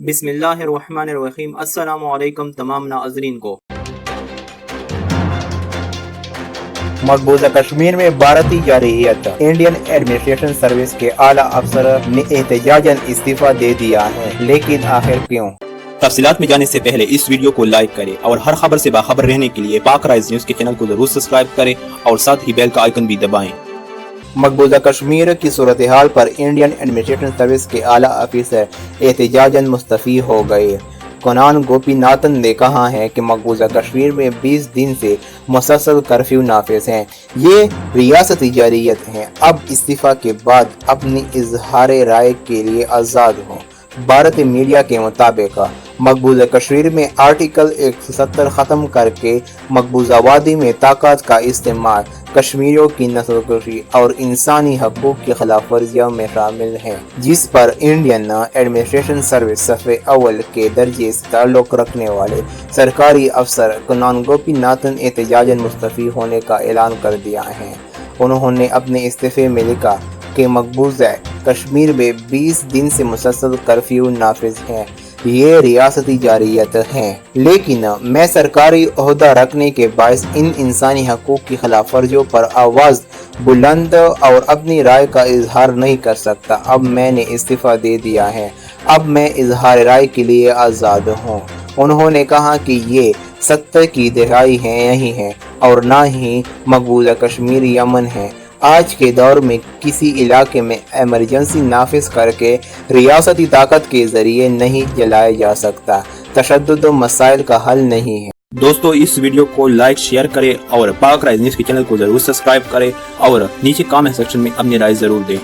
بسم اللہ الرحمن الرحیم۔ السلام علیکم تمام ناظرین کو۔ مقبوضہ کشمیر میں بھارتی جارحیت، انڈین ایڈمنسٹریشن سروس کے اعلیٰ افسر نے احتجاجاً استعفیٰ دے دیا ہے، لیکن آخر کیوں؟ تفصیلات میں جانے سے پہلے اس ویڈیو کو لائک کریں اور ہر خبر سے باخبر رہنے کے لیے پاک رائز نیوز کے چینل کو ضرور سبسکرائب کریں اور ساتھ ہی بیل کا آئیکن بھی دبائیں۔ مقبوضہ کشمیر کی صورتحال پر انڈین ایڈمنسٹریشن سروس کے اعلیٰ افسر احتجاجاً مستعفی ہو گئے۔ کنان گوپی ناتھن نے کہا ہے کہ مقبوضہ کشمیر میں 20 دن سے مسلسل کرفیو نافذ ہے، یہ ریاستی جارحیت ہے، اب استعفیٰ کے بعد اپنی اظہار رائے کے لیے آزاد ہوں۔ بھارتی میڈیا کے مطابق مقبوضہ کشمیر میں آرٹیکل 170 ختم کر کے مقبوضہ وادی میں طاقت کا استعمال کشمیریوں کی نسل کشی اور انسانی حقوق کی خلاف ورزیوں میں شامل ہے، جس پر انڈین ایڈمنسٹریشن سروس صفحے اول کے درجے سے تعلق رکھنے والے سرکاری افسر کنان گوپی ناتھن احتجاجاً مستعفی ہونے کا اعلان کر دیا ہے۔ انہوں نے اپنے استعفے میں لکھا کہ مقبوضہ کشمیر میں 20 دن سے مسلسل کرفیو نافذ ہے، یہ ریاستی جارحیت ہے، لیکن میں سرکاری عہدہ رکھنے کے باعث ان انسانی حقوق کی خلاف ورزیوں پر آواز بلند اور اپنی رائے کا اظہار نہیں کر سکتا۔ اب میں نے استعفیٰ دے دیا ہے، اب میں اظہار رائے کے لیے آزاد ہوں۔ انہوں نے کہا کہ یہ 70 کی دہائی نہیں ہے اور نہ ہی مقبوضہ کشمیر یمن ہے۔ آج کے دور میں کسی علاقے میں ایمرجنسی نافذ کر کے ریاستی طاقت کے ذریعے نہیں جلایا جا سکتا۔ تشدد مسائل کا حل نہیں ہے۔ دوستو اس ویڈیو کو لائک شیئر کریں اور پاک رائز نیوز کے چینل کو ضرور سبسکرائب کریں اور نیچے کامنٹ سیکشن میں اپنی رائے ضرور دیں۔